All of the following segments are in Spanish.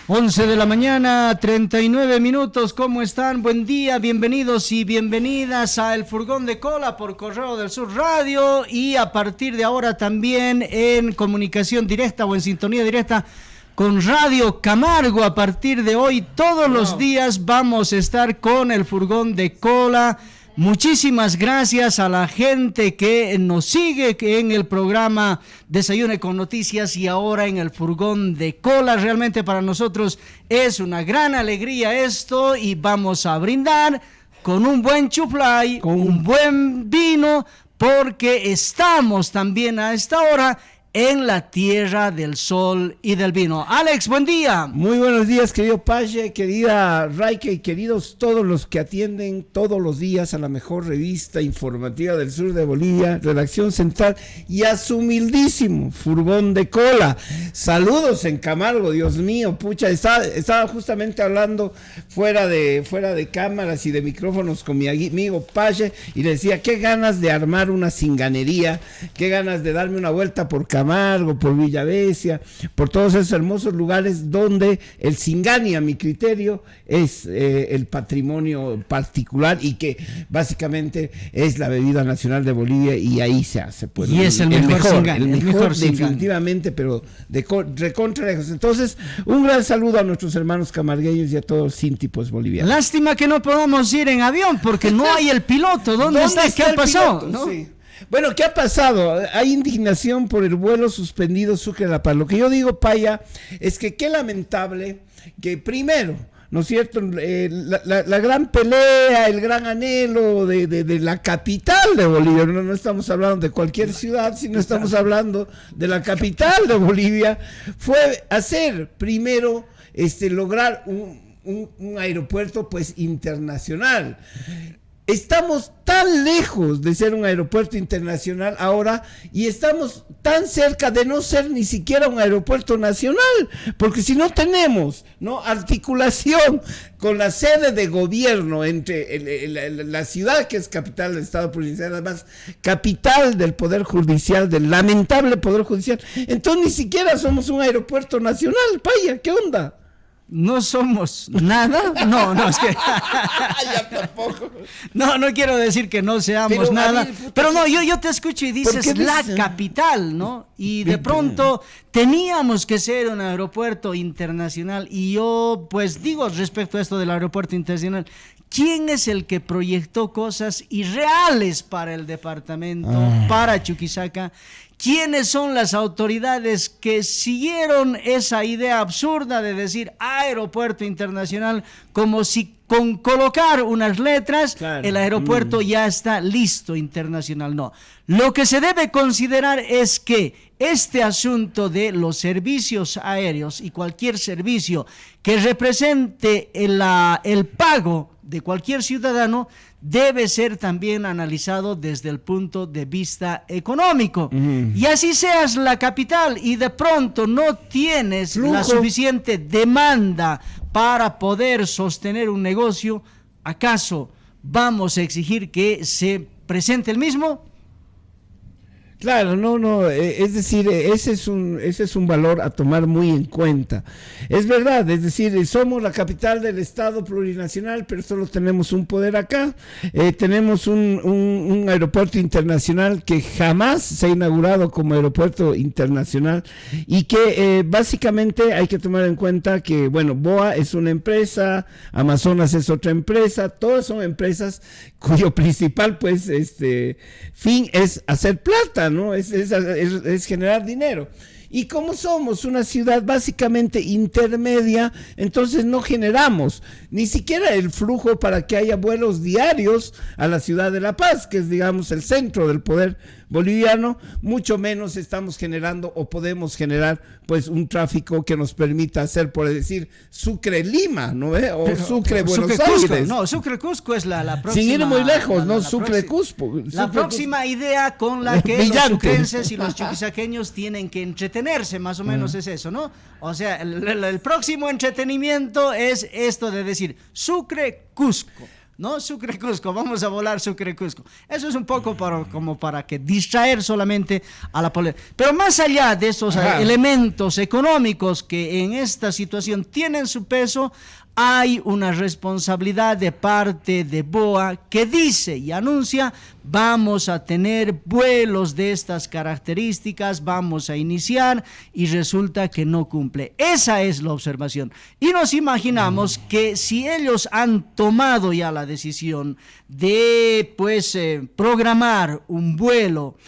11 de la mañana, 39 minutos, ¿cómo están? Buen día, bienvenidos y bienvenidas a El Furgón de Cola por Correo del Sur Radio y a partir de ahora también en comunicación directa o en sintonía directa con Radio Camargo. A partir de hoy, todos los días vamos a estar con El Furgón de Cola. Muchísimas gracias a la gente que nos sigue en el programa Desayune con Noticias y ahora en el Furgón de Cola. Realmente para nosotros es una gran alegría esto y vamos a brindar con un buen chuplay, con un buen vino, porque estamos también a esta hora en la tierra del sol y del vino. Alex, buen día. Muy buenos días, querido Pache, querida Raike y queridos todos los que atienden todos los días a la mejor revista informativa del sur de Bolivia, Redacción Central, y a su humildísimo Furgón de Cola. Saludos en Camargo, Dios mío, pucha, estaba justamente hablando fuera de cámaras y de micrófonos con mi amigo Pache y le decía, qué ganas de armar una cinganería, qué ganas de darme una vuelta por Camargo, por Villavesia, por todos esos hermosos lugares donde el Singani, a mi criterio, es el patrimonio particular y que básicamente es la bebida nacional de Bolivia y ahí se hace. Pues, y es el mejor Singani, el mejor definitivamente, pero de recontra lejos. Entonces, un gran saludo a nuestros hermanos camargueños y a todos los síntipos bolivianos. Lástima que no podamos ir en avión porque no hay el piloto. ¿Dónde está? ¿Qué ha pasado? ¿No? Sí. Bueno, ¿qué ha pasado? Hay indignación por el vuelo suspendido Sucre-La Paz. Lo que yo digo, Paya, es que qué lamentable que primero, ¿no es cierto? La gran pelea, el gran anhelo de la capital de Bolivia, no estamos hablando de cualquier ciudad, sino estamos hablando de la capital de Bolivia, fue hacer primero, lograr un aeropuerto pues internacional. Estamos tan lejos de ser un aeropuerto internacional ahora y estamos tan cerca de no ser ni siquiera un aeropuerto nacional, porque si no tenemos articulación con la sede de gobierno entre la ciudad que es capital del Estado provincial, además capital del Poder Judicial, del lamentable Poder Judicial, entonces ni siquiera somos un aeropuerto nacional. Paya, ¿qué onda? No somos nada, no, es que ya tampoco. No quiero decir que no seamos nada, pero no, yo te escucho y dices la capital, ¿no? Y de pronto teníamos que ser un aeropuerto internacional y yo pues digo respecto a esto del aeropuerto internacional, ¿quién es el que proyectó cosas irreales para el departamento, para Chuquisaca? ¿Quiénes son las autoridades que siguieron esa idea absurda de decir aeropuerto internacional como si con colocar unas letras el aeropuerto ya está listo internacional? No, lo que se debe considerar es que este asunto de los servicios aéreos y cualquier servicio que represente el pago de cualquier ciudadano debe ser también analizado desde el punto de vista económico. Y así seas la capital y de pronto no tienes la suficiente demanda para poder sostener un negocio, ¿acaso vamos a exigir que se presente el mismo? Claro, es decir, ese es un valor a tomar muy en cuenta. Es verdad, es decir, somos la capital del Estado plurinacional, pero solo tenemos un poder acá. Tenemos un aeropuerto internacional que jamás se ha inaugurado como aeropuerto internacional y que básicamente hay que tomar en cuenta que, bueno, BOA es una empresa, Amazonas es otra empresa, todas son empresas cuyo principal, pues, fin es hacer plata, ¿no? Es generar dinero. Y como somos una ciudad básicamente intermedia, entonces no generamos ni siquiera el flujo para que haya vuelos diarios a la ciudad de La Paz, que es, digamos, el centro del poder boliviano, mucho menos estamos generando o podemos generar pues un tráfico que nos permita hacer, por decir, Sucre-Lima, ¿no? O Sucre-Buenos Aires. No, Sucre-Cusco es la próxima. Sin ir muy lejos, ¿no? Sucre-Cusco. La próxima idea con la que los sucrenses y los chuquisaqueños tienen que entretenerse, más o menos es eso, ¿no? O sea, el próximo entretenimiento es esto de decir Sucre-Cusco. ¿no? Sucre-Cusco, vamos a volar Sucre-Cusco. Eso es un poco como para que distraer solamente a la población. Pero más allá de esos elementos económicos que en esta situación tienen su peso, hay una responsabilidad de parte de BOA que dice y anuncia: vamos a tener vuelos de estas características, vamos a iniciar, y resulta que no cumple. Esa es la observación. Y nos imaginamos que si ellos han tomado ya la decisión de programar un vuelo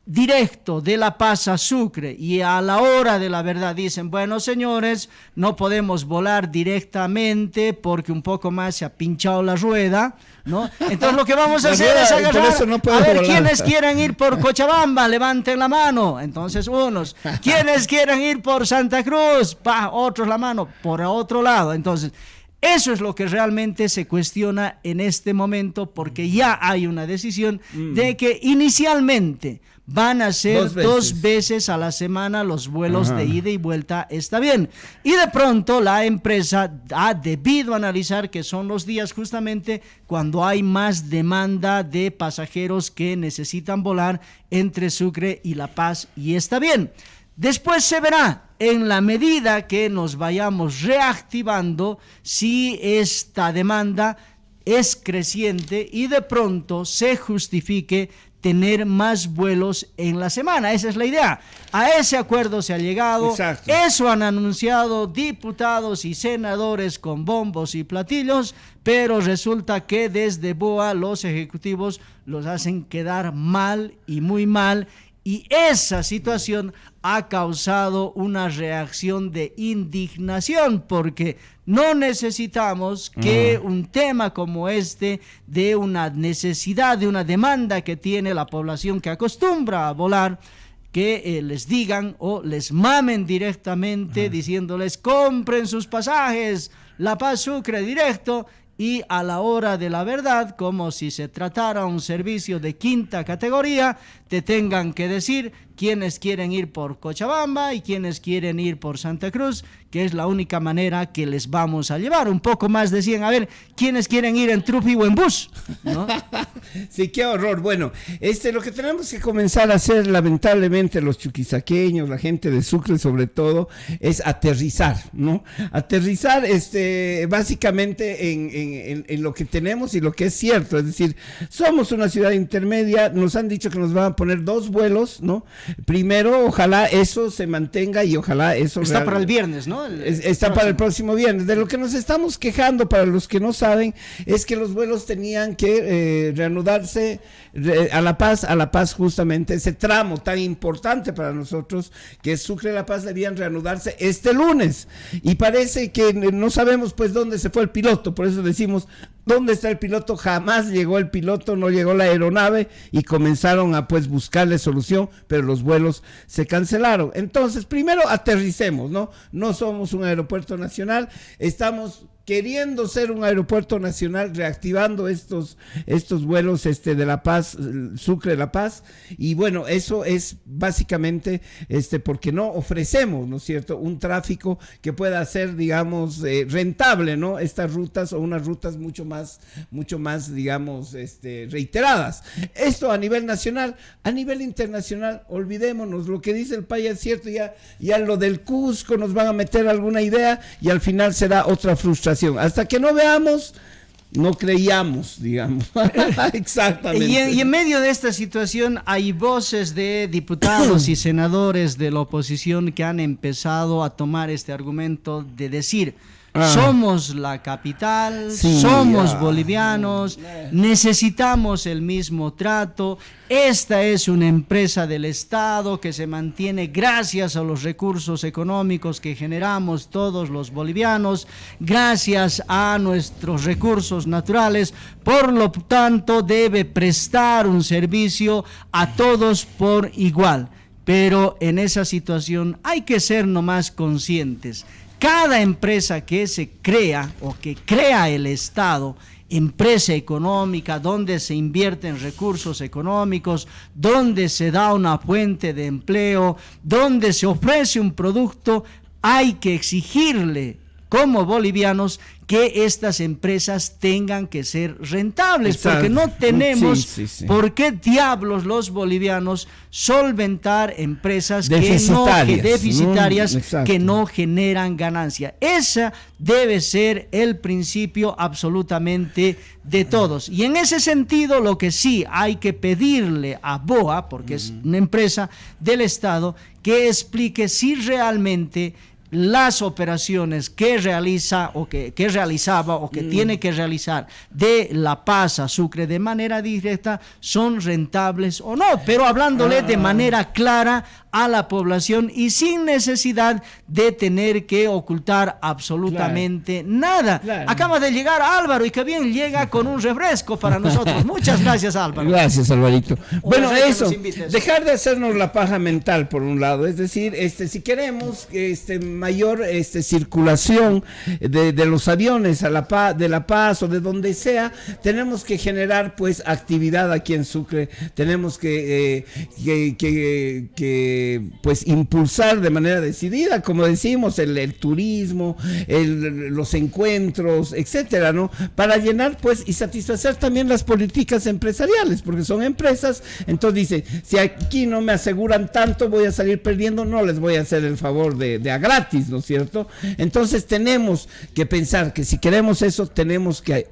directo de La Paz a Sucre, y a la hora de la verdad dicen: bueno, señores, no podemos volar directamente porque un poco más se ha pinchado la rueda, ¿no? Entonces lo que vamos a hacer es agarrar, a ver, quienes quieren ir por Cochabamba, levanten la mano. Entonces unos, quienes quieren ir por Santa Cruz, otros la mano, por otro lado. Entonces eso es lo que realmente se cuestiona en este momento, porque ya hay una decisión de que inicialmente van a ser dos veces a la semana los vuelos de ida y vuelta. Está bien. Y de pronto la empresa ha debido analizar que son los días justamente cuando hay más demanda de pasajeros que necesitan volar entre Sucre y La Paz, y está bien. Después se verá, en la medida que nos vayamos reactivando, si esta demanda es creciente y de pronto se justifique tener más vuelos en la semana. Esa es la idea. A ese acuerdo se ha llegado. Exacto. Eso han anunciado diputados y senadores con bombos y platillos, pero resulta que desde BOA los ejecutivos los hacen quedar mal y muy mal, y esa situación ha causado una reacción de indignación, porque no necesitamos que un tema como este, de una necesidad, de una demanda que tiene la población que acostumbra a volar, que les digan o les mamen directamente diciéndoles: compren sus pasajes, La Paz Sucre directo, y a la hora de la verdad, como si se tratara un servicio de quinta categoría, te tengan que decir quiénes quieren ir por Cochabamba y quiénes quieren ir por Santa Cruz, que es la única manera que les vamos a llevar. Un poco más decían: a ver, ¿quiénes quieren ir en trufi o en bus? ¿No? Sí, qué horror. Bueno, lo que tenemos que comenzar a hacer, lamentablemente, los chuquisaqueños, la gente de Sucre sobre todo, es aterrizar, ¿no? Aterrizar básicamente en lo que tenemos y lo que es cierto. Es decir, somos una ciudad intermedia, nos han dicho que nos van a poner 2 vuelos, ¿no? Primero, ojalá eso se mantenga, y ojalá eso... Está para el viernes, ¿no? Está para el próximo viernes. De lo que nos estamos quejando, para los que no saben, es que los vuelos tenían que reanudarse a La Paz justamente, ese tramo tan importante para nosotros, que es Sucre-La Paz, debían reanudarse este lunes. Y parece que no sabemos pues dónde se fue el piloto, por eso decimos: ¿dónde está el piloto? Jamás llegó el piloto, no llegó la aeronave, y comenzaron a pues buscarle solución, pero los vuelos se cancelaron. Entonces, primero aterricemos, ¿no? No somos un aeropuerto nacional, estamos queriendo ser un aeropuerto nacional, reactivando estos vuelos de La Paz, Sucre-La Paz, y bueno, eso es básicamente porque no ofrecemos, ¿no es cierto?, un tráfico que pueda ser, digamos, rentable, ¿no?, estas rutas, o unas rutas mucho más, digamos, reiteradas. Esto a nivel nacional. A nivel internacional, olvidémonos, lo que dice el Paya es cierto, ya lo del Cusco nos van a meter alguna idea y al final será otra frustración. Hasta que no veamos, no creíamos, digamos. Exactamente. Y en medio de esta situación hay voces de diputados y senadores de la oposición que han empezado a tomar este argumento de decir: somos la capital, somos bolivianos, necesitamos el mismo trato. Esta es una empresa del Estado que se mantiene gracias a los recursos económicos que generamos todos los bolivianos, gracias a nuestros recursos naturales. Por lo tanto, debe prestar un servicio a todos por igual. Pero en esa situación hay que ser nomás conscientes. Cada empresa que se crea o que crea el Estado, empresa económica donde se invierten recursos económicos, donde se da una fuente de empleo, donde se ofrece un producto, hay que exigirle como bolivianos que estas empresas tengan que ser rentables, Exacto. porque no tenemos Sí. por qué diablos los bolivianos solventar empresas deficitarias, que no generan ganancia. Ese debe ser el principio absolutamente de todos. Y en ese sentido, lo que sí hay que pedirle a BOA, porque es una empresa del Estado, que explique si realmente las operaciones que realiza o que realizaba o que tiene que realizar de La Paz a Sucre de manera directa son rentables o no, pero hablándole de manera clara a la población y sin necesidad de tener que ocultar absolutamente nada. Claro. Acaba de llegar Álvaro y que bien llega con un refresco para nosotros. Muchas gracias, Álvaro. Gracias, Alvarito. Bueno, Ojalá que eso, nos invites. dejar de hacernos la paja mental por un lado, es decir, si queremos mayor circulación de los aviones a de La Paz o de donde sea, tenemos que generar pues actividad aquí en Sucre, tenemos que pues impulsar de manera decidida, como decimos, el turismo, los encuentros, etcétera, ¿no? Para llenar pues y satisfacer también las políticas empresariales, porque son empresas, entonces dice, si aquí no me aseguran tanto, voy a salir perdiendo, no les voy a hacer el favor de a gratis, ¿no es cierto? Entonces tenemos que pensar que si queremos eso, tenemos que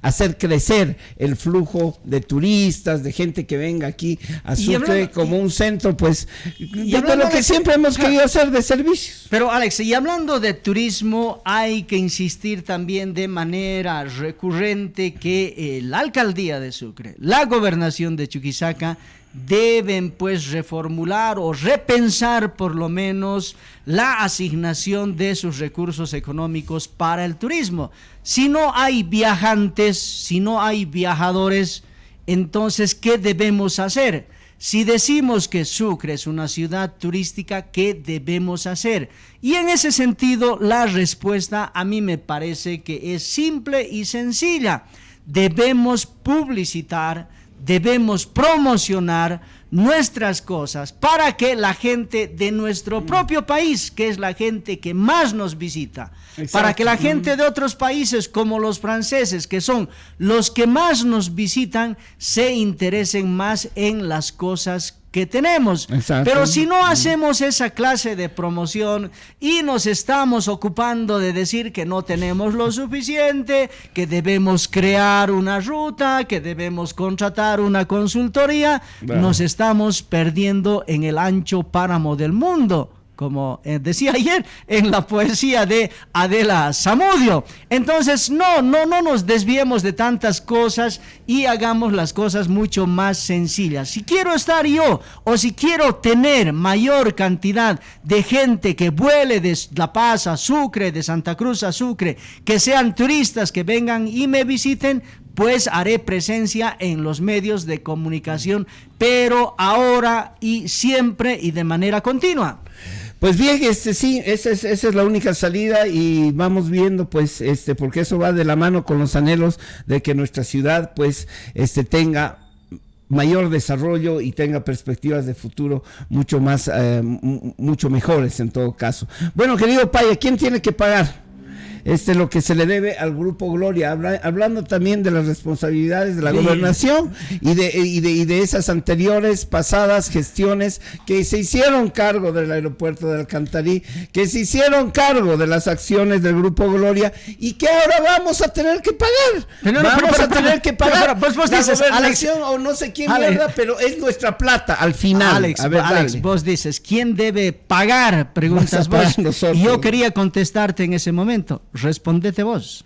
hacer crecer el flujo de turistas, de gente que venga aquí a Sucre como un centro, pues, de lo que siempre hemos querido hacer de servicios. Pero Alex, y hablando de turismo, hay que insistir también de manera recurrente que la alcaldía de Sucre, la gobernación de Chuquisaca, deben pues reformular o repensar por lo menos la asignación de sus recursos económicos para el turismo. Si no hay viajantes, si no hay viajadores, entonces ¿qué debemos hacer? Si decimos que Sucre es una ciudad turística, ¿qué debemos hacer? Y en ese sentido, la respuesta a mí me parece que es simple y sencilla. Debemos publicitar, debemos promocionar nuestras cosas para que la gente de nuestro propio país, que es la gente que más nos visita, exacto, para que la gente de otros países como los franceses, que son los que más nos visitan, se interesen más en las cosas que tenemos. Exacto. Pero si no hacemos esa clase de promoción y nos estamos ocupando de decir que no tenemos lo suficiente, que debemos crear una ruta, que debemos contratar una consultoría, nos estamos perdiendo en el ancho páramo del mundo, como decía ayer en la poesía de Adela Zamudio. Entonces, no nos desviemos de tantas cosas y hagamos las cosas mucho más sencillas. Si quiero estar yo, o si quiero tener mayor cantidad de gente que vuele de La Paz a Sucre, de Santa Cruz a Sucre, que sean turistas que vengan y me visiten, pues haré presencia en los medios de comunicación, pero ahora y siempre y de manera continua. Pues bien, sí, esa es la única salida y vamos viendo, pues, porque eso va de la mano con los anhelos de que nuestra ciudad, pues, tenga mayor desarrollo y tenga perspectivas de futuro mucho más, mucho mejores en todo caso. Bueno, querido Paya, ¿quién tiene que pagar? Lo que se le debe al Grupo Gloria, hablando también de las responsabilidades de la gobernación y de esas anteriores pasadas gestiones que se hicieron cargo del aeropuerto de Alcantarí, que se hicieron cargo de las acciones del Grupo Gloria y que ahora vamos a tener que pagar. Vamos a tener que pagar. Vos la dices, gobernación, Alex, o no sé quién mierda, pero es nuestra plata al final. Alex, vos dices, ¿quién debe pagar? Preguntas vos. Y yo quería contestarte en ese momento. Respondete vos.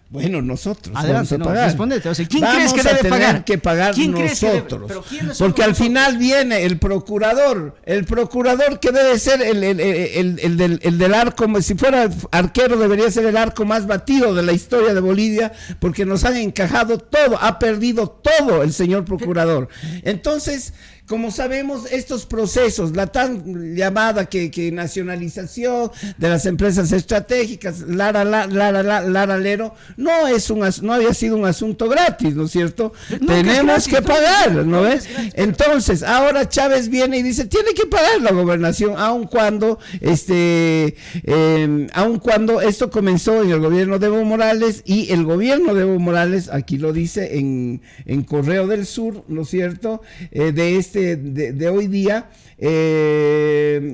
Bueno, nosotros adelante, vamos a pagar. Respondete. O sea, ¿quién vamos crees que debe pagar? Tener que pagar nosotros. Porque al final viene el procurador que debe ser el del arco, como si fuera arquero, debería ser el arco más batido de la historia de Bolivia, porque nos han encajado todo, ha perdido todo el señor procurador. Entonces, como sabemos, estos procesos, la tan llamada que nacionalización de las empresas estratégicas, laralero, no había sido un asunto gratis, ¿no es cierto? Tenemos que pagar, ¿no ves? Entonces, ahora Chávez viene y dice, tiene que pagar la gobernación, aun cuando esto comenzó en el gobierno de Evo Morales, y el gobierno de Evo Morales, aquí lo dice en Correo del Sur, ¿no es cierto?, de hoy día, se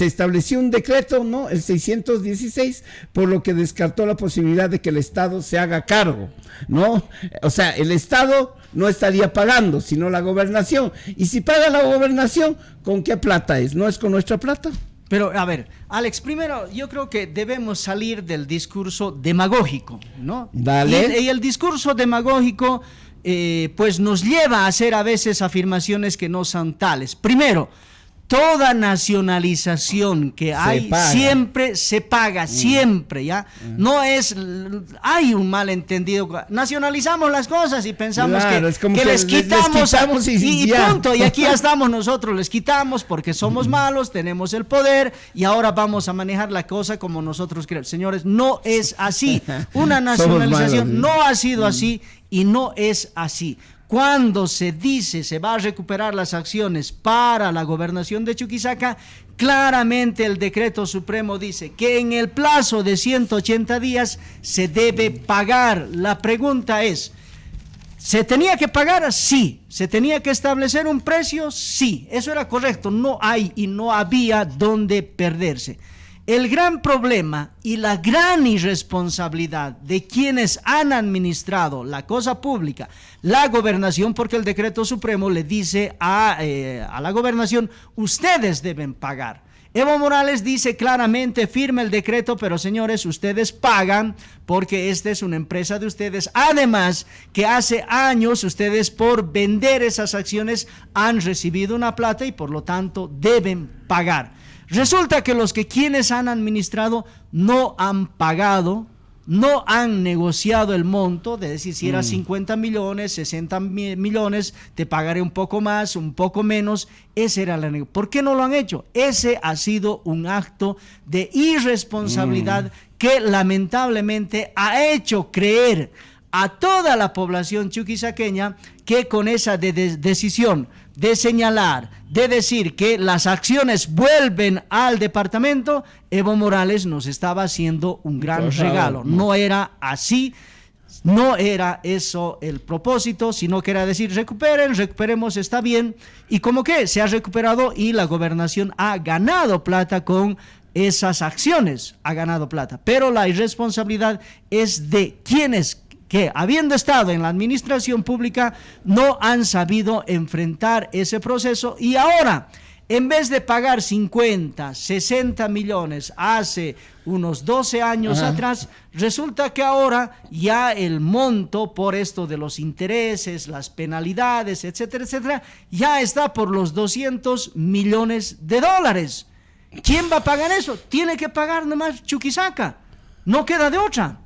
estableció un decreto, ¿no?, el 616, por lo que descartó la posibilidad de que el Estado se haga cargo, ¿no? O sea, el Estado no estaría pagando, sino la gobernación. Y si paga la gobernación, ¿con qué plata es? ¿No es con nuestra plata? Pero, a ver, Alex, primero yo creo que debemos salir del discurso demagógico, ¿no? Dale. Y el discurso demagógico, pues nos lleva a hacer a veces afirmaciones que no son tales. Primero, toda nacionalización que hay siempre se paga, siempre, ¿ya? No es, hay un malentendido. Nacionalizamos las cosas y pensamos que les quitamos y punto, y aquí ya estamos nosotros, les quitamos porque somos malos, tenemos el poder y ahora vamos a manejar la cosa como nosotros queremos. Señores, no es así. Una nacionalización no ha sido así y no es así. Cuando se dice se va a recuperar las acciones para la gobernación de Chuquisaca, claramente el decreto supremo dice que en el plazo de 180 días se debe pagar. La pregunta es, ¿se tenía que pagar? Sí. ¿Se tenía que establecer un precio? Sí. Eso era correcto. No hay y no había dónde perderse. El gran problema y la gran irresponsabilidad de quienes han administrado la cosa pública, la gobernación, porque el decreto supremo le dice a la gobernación, ustedes deben pagar. Evo Morales dice claramente, firma el decreto, pero señores, ustedes pagan porque esta es una empresa de ustedes. Además, que hace años ustedes por vender esas acciones han recibido una plata y por lo tanto deben pagar. Resulta que quienes han administrado no han pagado, no han negociado el monto, de decir, si era 50 millones, 60 millones, te pagaré un poco más, un poco menos. Ese era la negociación. ¿Por qué no lo han hecho? Ese ha sido un acto de irresponsabilidad que lamentablemente ha hecho creer a toda la población chuquisaqueña que con esa decisión de señalar, de decir que las acciones vuelven al departamento, Evo Morales nos estaba haciendo un gran regalo. No era así, no era eso el propósito, sino que era decir, recuperemos, está bien, y como que se ha recuperado y la gobernación ha ganado plata con esas acciones, ha ganado plata, pero la irresponsabilidad es de quienes que habiendo estado en la administración pública no han sabido enfrentar ese proceso y ahora en vez de pagar 50, 60 millones hace unos 12 años atrás, resulta que ahora ya el monto por esto de los intereses, las penalidades, etcétera, etcétera, ya está por los 200 millones de dólares. ¿Quién va a pagar eso? Tiene que pagar nomás Chuquisaca, no queda de otra.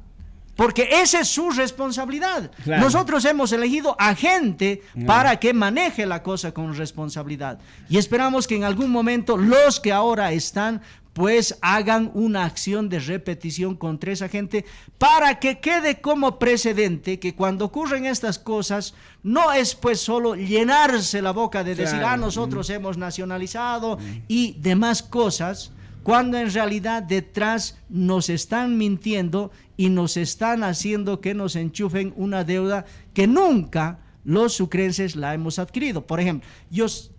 Porque esa es su responsabilidad. Claro. Nosotros hemos elegido a gente para que maneje la cosa con responsabilidad. Y esperamos que en algún momento los que ahora están, pues hagan una acción de repetición contra esa gente para que quede como precedente que cuando ocurren estas cosas no es pues solo llenarse la boca de decir, nosotros hemos nacionalizado y demás cosas, cuando en realidad detrás nos están mintiendo y nos están haciendo que nos enchufen una deuda que nunca los sucrenses la hemos adquirido. Por ejemplo,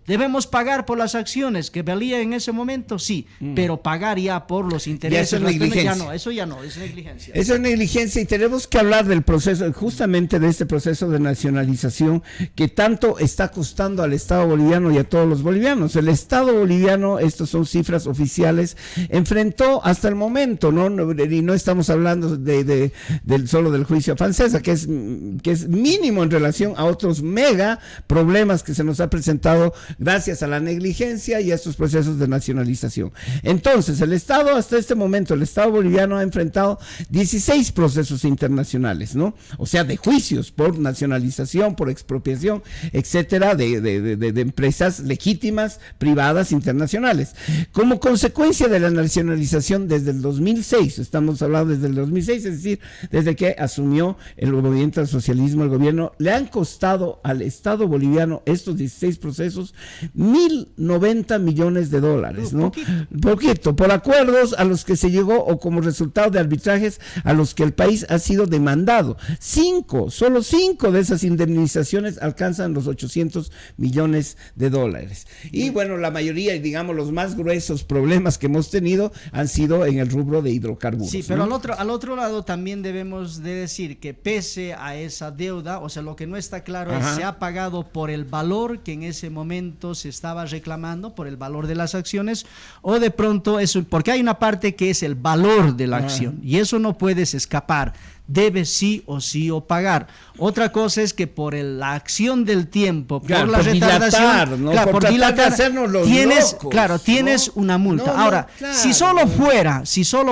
¿debemos pagar por las acciones que valía en ese momento? Sí, pero pagar ya por los intereses. Eso es negligencia. Eso ya no, es negligencia. Eso es negligencia y tenemos que hablar del proceso, justamente de este proceso de nacionalización que tanto está costando al Estado boliviano y a todos los bolivianos. El Estado boliviano, estas son cifras oficiales, enfrentó hasta el momento, y no estamos hablando solo del juicio a Francesa, que es mínimo en relación a otros mega problemas que se nos ha presentado gracias a la negligencia y a estos procesos de nacionalización. Entonces, el Estado, hasta este momento, el Estado boliviano ha enfrentado 16 procesos internacionales, ¿no? O sea, de juicios por nacionalización, por expropiación, etcétera, de empresas legítimas, privadas, internacionales. Como consecuencia de la nacionalización desde el 2006, estamos hablando desde el 2006, es decir, desde que asumió el movimiento al socialismo, el gobierno, le han costado al Estado boliviano estos 16 procesos 1.090 millones de dólares, ¿no? Poquito, por acuerdos a los que se llegó o como resultado de arbitrajes a los que el país ha sido demandado. Solo 5 de esas indemnizaciones alcanzan los 800 millones de dólares. Y bueno, la mayoría, digamos, los más gruesos problemas que hemos tenido han sido en el rubro de hidrocarburos. Sí, pero ¿no? al otro lado también debemos de decir que pese a esa deuda, o sea, lo que no está claro es se ha pagado por el valor que en ese momento se estaba reclamando, por el valor de las acciones, o de pronto eso, porque hay una parte que es el valor de la acción y eso no puedes escapar. Debes sí o pagar. Otra cosa es que por la acción del tiempo, por la retardación, ¿no? Claro, por dilatar, tienes, locos, tienes ¿no? una multa. Ahora, si solo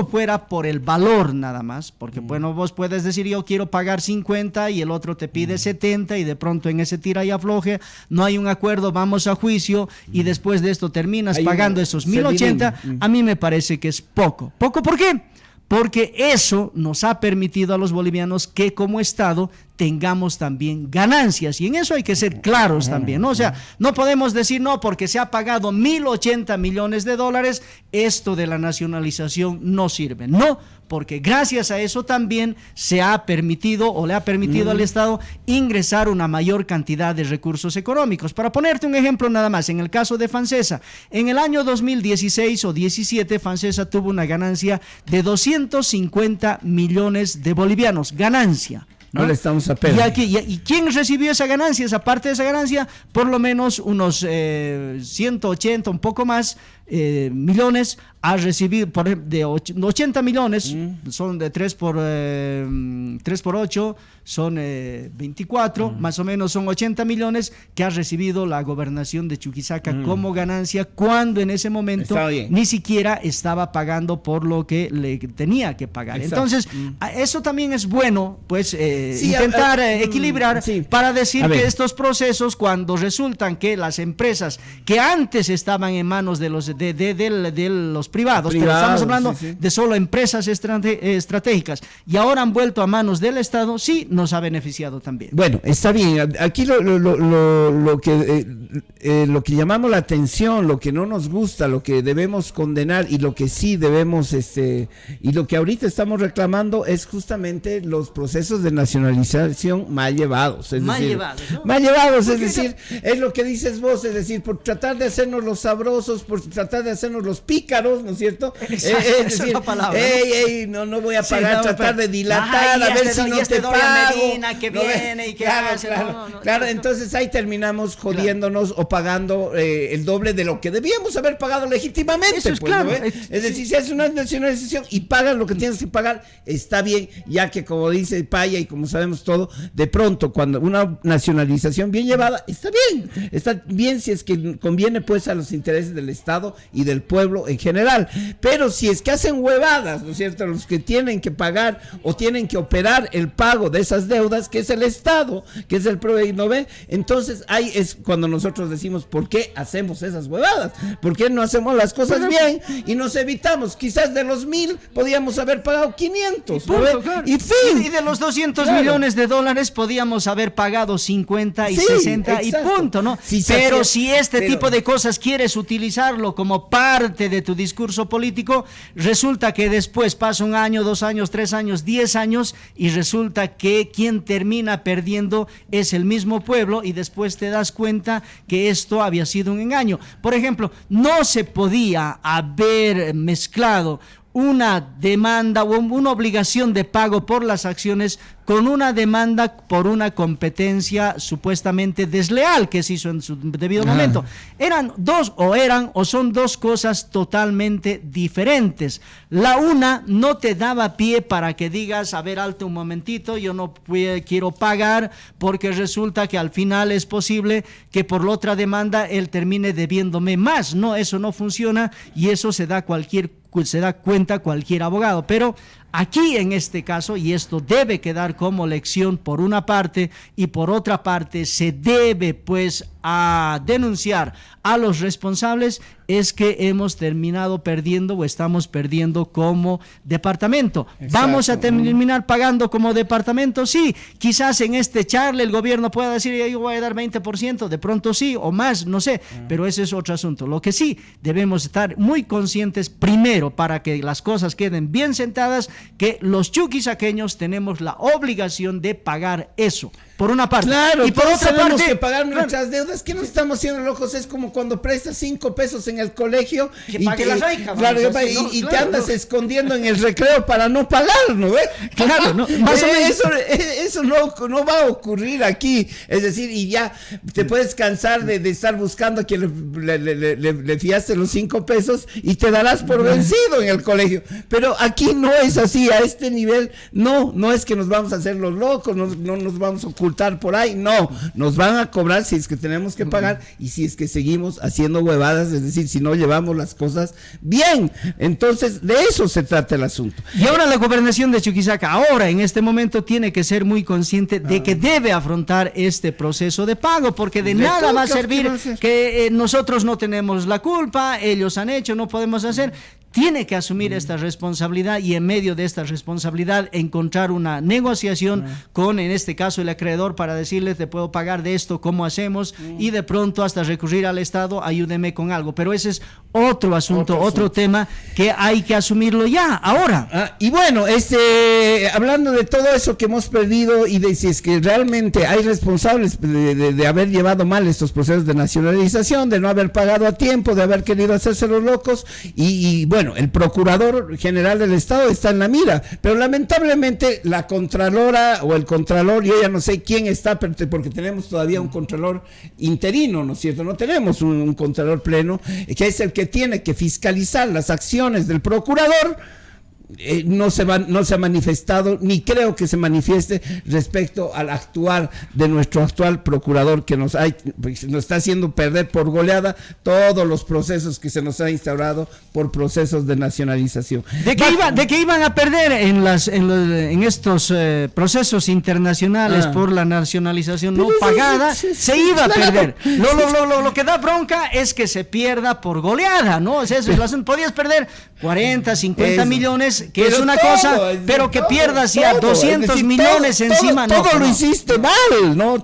fuera por el valor nada más, porque bueno, vos puedes decir yo quiero pagar 50 y el otro te pide 70 y de pronto en ese tira y afloje, no hay un acuerdo, vamos a juicio y después de esto terminas pagando esos 1.080, a mí me parece que es poco. ¿Poco por qué? Porque eso nos ha permitido a los bolivianos que como Estado tengamos también ganancias, y en eso hay que ser claros también, ¿no? O sea, no podemos decir, no, porque se ha pagado 1.080 millones de dólares, esto de la nacionalización no sirve, no, porque gracias a eso también se ha permitido o le ha permitido al Estado ingresar una mayor cantidad de recursos económicos. Para ponerte un ejemplo nada más, en el caso de Fancesa, en el año 2016 o 17, Fancesa tuvo una ganancia de 250 millones de bolivianos, ganancia. ¿no? Ahora estamos a pérdida. ¿Y quién recibió esa ganancia? Esa parte de esa ganancia, por lo menos unos 180, un poco más, millones ha recibido de 80 millones, son de 3 por 8, son 24, más o menos son 80 millones que ha recibido la gobernación de Chuquisaca como ganancia, cuando en ese momento ni siquiera estaba pagando por lo que le tenía que pagar. Exacto. Entonces, eso también es bueno, pues intentar equilibrar para decir que estos procesos, cuando resultan que las empresas que antes estaban en manos de los privados, pero estamos hablando de solo empresas estratégicas y ahora han vuelto a manos del Estado, sí nos ha beneficiado también. Bueno, está bien. Aquí lo que llamamos la atención, lo que no nos gusta, lo que debemos condenar y lo que sí debemos, y lo que ahorita estamos reclamando es justamente los procesos de nacionalización mal llevados. Es decir, es lo que dices vos, es decir, por tratar de hacernos los sabrosos, por tratar de hacernos los pícaros, ¿no es cierto? Esa es la palabra, no voy a pagar, tratar de dilatar, a ver si no te pago. Medina que viene y que hace. Claro, entonces ahí terminamos jodiéndonos o pagando el doble de lo que debíamos haber pagado legítimamente. Eso es pues, claro. ¿no? Es decir, si haces una nacionalización y pagas lo que tienes que pagar, está bien, ya que como dice Paya y como sabemos todo, de pronto cuando una nacionalización bien llevada, está bien si es que conviene pues a los intereses del Estado y del pueblo en general, pero si es que hacen huevadas, ¿no es cierto?, los que tienen que pagar o tienen que operar el pago de esas deudas, que es el Estado, que es el proveedor, ¿no ve? Entonces ahí es cuando nosotros decimos, ¿por qué hacemos esas huevadas? ¿Por qué no hacemos las cosas bien y nos evitamos? Quizás de los 1.000 podíamos haber pagado 500, ¿no ve? Y fin. Y de los 200 millones de dólares podíamos haber pagado 50 y 60 exacto. Y punto, ¿no? Pero si tipo de cosas quieres utilizarlo como parte de tu discurso político, resulta que después pasa 1 año, 2 años, 3 años, 10 años y resulta que quien termina perdiendo es el mismo pueblo y después te das cuenta que esto había sido un engaño. Por ejemplo, no se podía haber mezclado una demanda o una obligación de pago por las acciones con una demanda por una competencia supuestamente desleal que se hizo en su debido momento. Eran o son dos cosas totalmente diferentes. La una no te daba pie para que digas, a ver, alto un momentito, yo no quiero pagar porque resulta que al final es posible que por la otra demanda él termine debiéndome más. No, eso no funciona y eso se da cuenta cualquier abogado, pero aquí en este caso, y esto debe quedar como lección por una parte, y por otra parte se debe pues a denunciar a los responsables, es que hemos terminado perdiendo o estamos perdiendo como departamento. Exacto. ¿Vamos a terminar pagando como departamento? Sí, quizás en este charle el gobierno pueda decir, yo voy a dar 20%, de pronto sí, o más, no sé, pero ese es otro asunto. Lo que sí debemos estar muy conscientes, primero, para que las cosas queden bien sentadas, que los chuquisaqueños tenemos la obligación de pagar eso, por una parte. Claro, y por otra tenemos parte que pagar nuestras deudas. ¿Qué nos estamos haciendo locos? Es como cuando prestas 5 pesos en el colegio y te andas escondiendo en el recreo para no pagar, ¿no ves? Claro, no, más o menos. Eso no va a ocurrir aquí. Es decir, y ya te puedes cansar de estar buscando a quien le fiaste los 5 pesos y te darás por vencido en el colegio. Pero aquí no es así, a este nivel no es que nos vamos a hacer los locos, no nos vamos a ocultar por ahí, no, nos van a cobrar si es que tenemos que pagar y si es que seguimos haciendo huevadas, es decir, si no llevamos las cosas bien. Entonces, de eso se trata el asunto. Y ahora la gobernación de Chuquisaca, ahora en este momento tiene que ser muy consciente de que debe afrontar este proceso de pago, porque de nada va a servir que nosotros no tenemos la culpa, ellos han hecho, no podemos hacer. Tiene que asumir esta responsabilidad y en medio de esta responsabilidad encontrar una negociación con, en este caso, el acreedor para decirle, te puedo pagar de esto, ¿cómo hacemos? Y de pronto hasta recurrir al Estado, ayúdeme con algo. Pero ese es otro asunto, otro tema que hay que asumirlo ya, ahora. Y bueno, hablando de todo eso que hemos perdido y de si es que realmente hay responsables de haber llevado mal estos procesos de nacionalización, de no haber pagado a tiempo, de haber querido hacerse los locos y bueno, el Procurador General del Estado está en la mira, pero lamentablemente la Contralora o el Contralor, yo ya no sé quién está, porque tenemos todavía un Contralor interino, ¿no es cierto? No tenemos un Contralor pleno, que es el que tiene que fiscalizar las acciones del Procurador. No se ha manifestado, ni creo que se manifieste respecto al actuar de nuestro actual procurador, que nos está haciendo perder por goleada todos los procesos que se nos ha instaurado por procesos de nacionalización. ¿De qué iban a perder en estos procesos internacionales por la nacionalización no pagada? Se iba a perder. Lo que da bronca es que se pierda por goleada, ¿no? O sea, podías perder 40, 50 millones, que pero es una cosa, pero que pierdas ya 200 millones encima. Todo lo hiciste mal, no.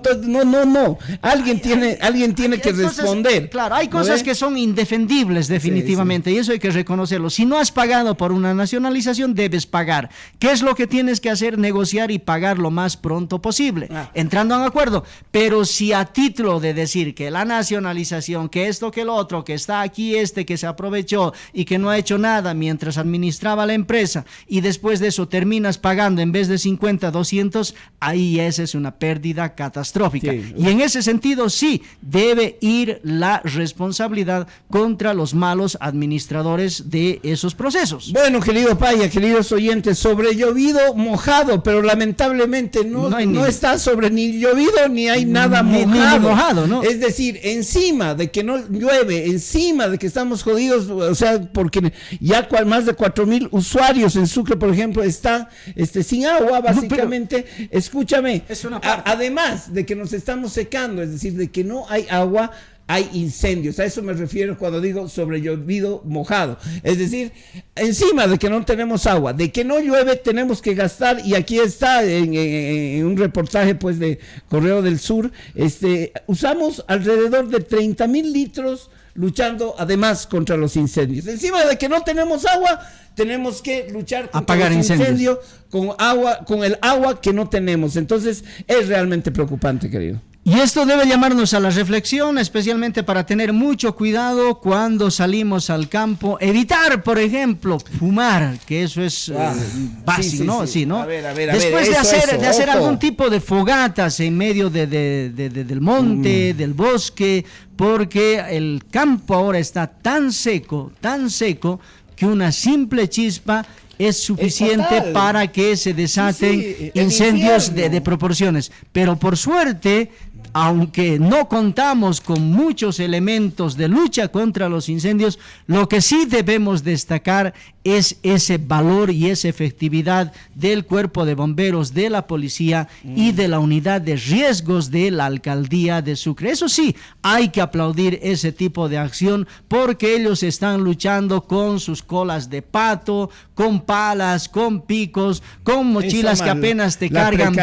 Alguien tiene que responder. Claro, hay cosas que son indefendibles definitivamente, y eso hay que reconocerlo. Si no has pagado por una nacionalización, debes pagar. ¿Qué es lo que tienes que hacer? Negociar y pagar lo más pronto posible, entrando en acuerdo. Pero si a título de decir que la nacionalización, que esto, que lo otro, que está aquí que se aprovechó y que no ha hecho nada mientras administraba la empresa, y después de eso terminas pagando en vez de 50, 200, ahí esa es una pérdida catastrófica. Sí. Y en ese sentido sí debe ir la responsabilidad contra los malos administradores de esos procesos. Bueno, querido Paya, queridos oyentes, sobre llovido mojado, pero lamentablemente no está sobre ni llovido ni hay nada mojado. Ni mojado, ¿no? Es decir, encima de que no llueve, encima de que estamos jodidos, o sea, porque ya más de 4,000 usuarios en Sucre, por ejemplo, están sin agua, básicamente. No, escúchame, además de que nos estamos secando, es decir, de que no hay agua, hay incendios. A eso me refiero cuando digo sobre llovido mojado. Es decir, encima de que no tenemos agua, de que no llueve, tenemos que gastar, y aquí está en un reportaje pues de Correo del Sur, usamos alrededor de 30,000 litros luchando además contra los incendios. Encima de que no tenemos agua, tenemos que luchar contra los incendios con el agua que no tenemos. Entonces es realmente preocupante, querido. Y esto debe llamarnos a la reflexión, especialmente para tener mucho cuidado cuando salimos al campo. Evitar, por ejemplo, fumar, que eso es básico, sí, ¿no? sí. Sí, ¿no? A ver, Después de hacer ojo. algún tipo de fogatas en medio del monte, del bosque, porque el campo ahora está tan seco, que una simple chispa es suficiente para que se desaten incendios de proporciones. Pero por suerte, aunque no contamos con muchos elementos de lucha contra los incendios, lo que sí debemos destacar es ese valor y esa efectividad del cuerpo de bomberos, de la policía y de la unidad de riesgos de la alcaldía de Sucre. Eso sí, hay que aplaudir ese tipo de acción porque ellos están luchando con sus colas de pato, con palas, con picos, con mochilas que apenas te cargan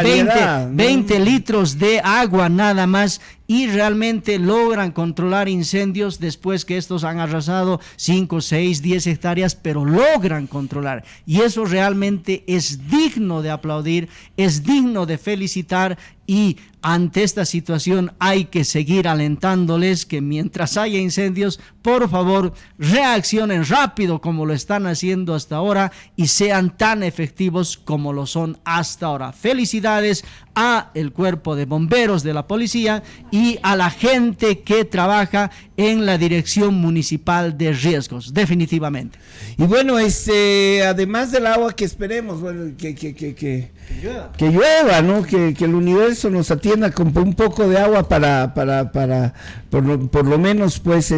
20 litros de agua nada más, y realmente logran controlar incendios después que estos han arrasado 5, 6, 10 hectáreas, pero logran controlar. Y eso realmente es digno de aplaudir, es digno de felicitar, y ante esta situación hay que seguir alentándoles que mientras haya incendios, por favor, reaccionen rápido como lo están haciendo hasta ahora y sean tan efectivos como lo son hasta ahora. Felicidades a el cuerpo de bomberos de la policía y a la gente que trabaja en la Dirección Municipal de Riesgos, definitivamente. Y bueno, además del agua que esperemos, bueno, que llueva, ¿no? Que el universo nos atienda con un poco de agua para por lo menos, pues,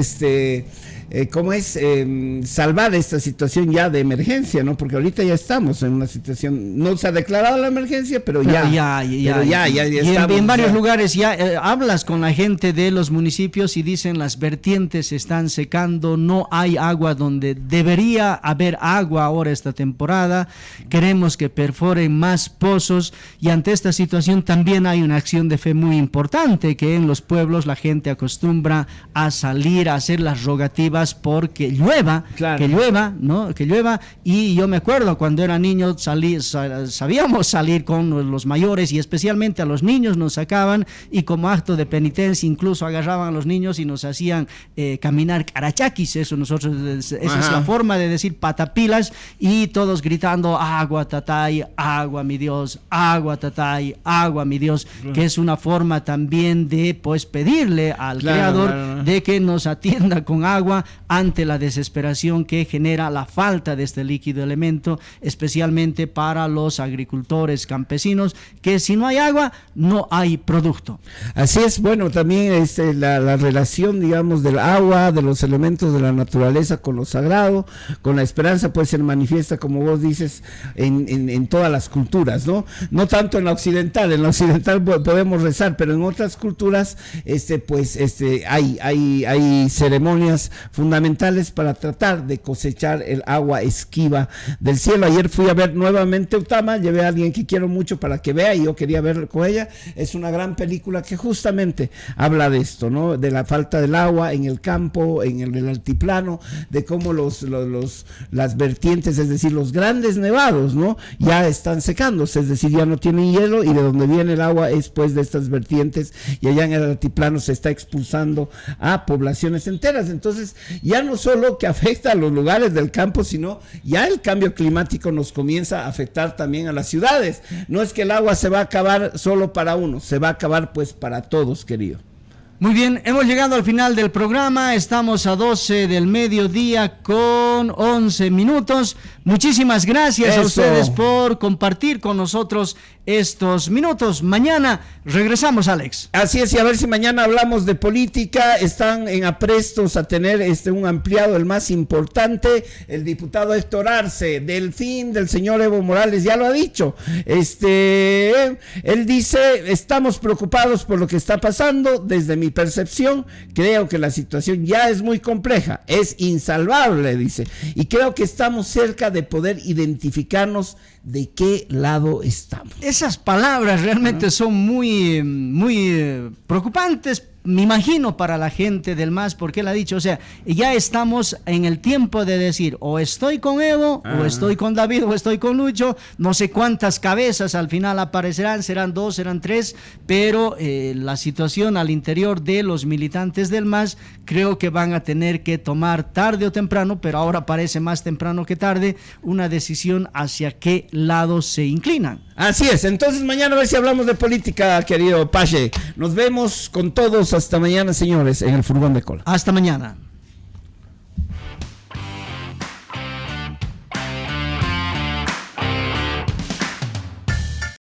salvar esta situación ya de emergencia, ¿no? Porque ahorita ya estamos en una situación, no se ha declarado la emergencia, pero ya estamos, en varios lugares ya hablas con la gente de los municipios y dicen las vertientes se están secando, no hay agua donde debería haber agua ahora esta temporada, queremos que perforen más pozos, y ante esta situación también hay una acción de fe muy importante, que en los pueblos la gente acostumbra a salir a hacer las rogativas porque llueva, claro, que llueva, ¿no? Que llueva. Y yo me acuerdo cuando era niño sabíamos salir con los mayores, y especialmente a los niños nos sacaban y como acto de penitencia incluso agarraban a los niños y nos hacían caminar carachaquis, esa es la forma de decir patapilas, y todos gritando agua tatay, agua mi Dios, agua tatay, agua mi Dios, que es una forma también de pues pedirle al Creador de que nos atienda con agua ante la desesperación que genera la falta de este líquido elemento, especialmente para los agricultores campesinos, que si no hay agua, no hay producto. Así es. Bueno, también la relación, digamos, del agua, de los elementos de la naturaleza con lo sagrado, con la esperanza, puede ser manifiesta, como vos dices, en todas las culturas, ¿no? No tanto en la occidental podemos rezar, pero en otras culturas, hay ceremonias fundamentales para tratar de cosechar el agua esquiva del cielo. Ayer fui a ver nuevamente Utama, llevé a alguien que quiero mucho para que vea, y yo quería ver con ella. Es una gran película que justamente habla de esto, ¿no? De la falta del agua en el campo, en el altiplano, de cómo las vertientes, es decir, los grandes nevados, ¿no? Ya están secándose, es decir, ya no tienen hielo, y de donde viene el agua es pues de estas vertientes, y allá en el altiplano se está expulsando a poblaciones enteras. Entonces, ya no solo que afecta a los lugares del campo, sino ya el cambio climático nos comienza a afectar también a las ciudades. No es que el agua se va a acabar solo para uno, se va a acabar pues para todos, querido. Muy bien, hemos llegado al final del programa, estamos a 12 del mediodía con 11 minutos. Muchísimas gracias a ustedes por compartir con nosotros estos minutos. Mañana regresamos, Alex. Así es, y a ver si mañana hablamos de política. Están en aprestos a tener un ampliado, el más importante, el diputado Héctor Arce, delfín del señor Evo Morales, ya lo ha dicho. Él dice, estamos preocupados por lo que está pasando. Desde mi percepción, creo que la situación ya es muy compleja, es insalvable, dice, y creo que estamos cerca de poder identificarnos de qué lado estamos. Esas palabras realmente son muy preocupantes, me imagino para la gente del MAS, porque él ha dicho, o sea, ya estamos en el tiempo de decir, o estoy con Evo, o estoy con David, o estoy con Lucho, no sé cuántas cabezas al final aparecerán, serán 2, serán 3, pero la situación al interior de los militantes del MAS, creo que van a tener que tomar tarde o temprano, pero ahora parece más temprano que tarde, una decisión hacia qué lado se inclinan. Así es, entonces mañana a ver si hablamos de política, querido Pache. Nos vemos con todos, hasta mañana, señores, en el Furgón de Cola. Hasta mañana.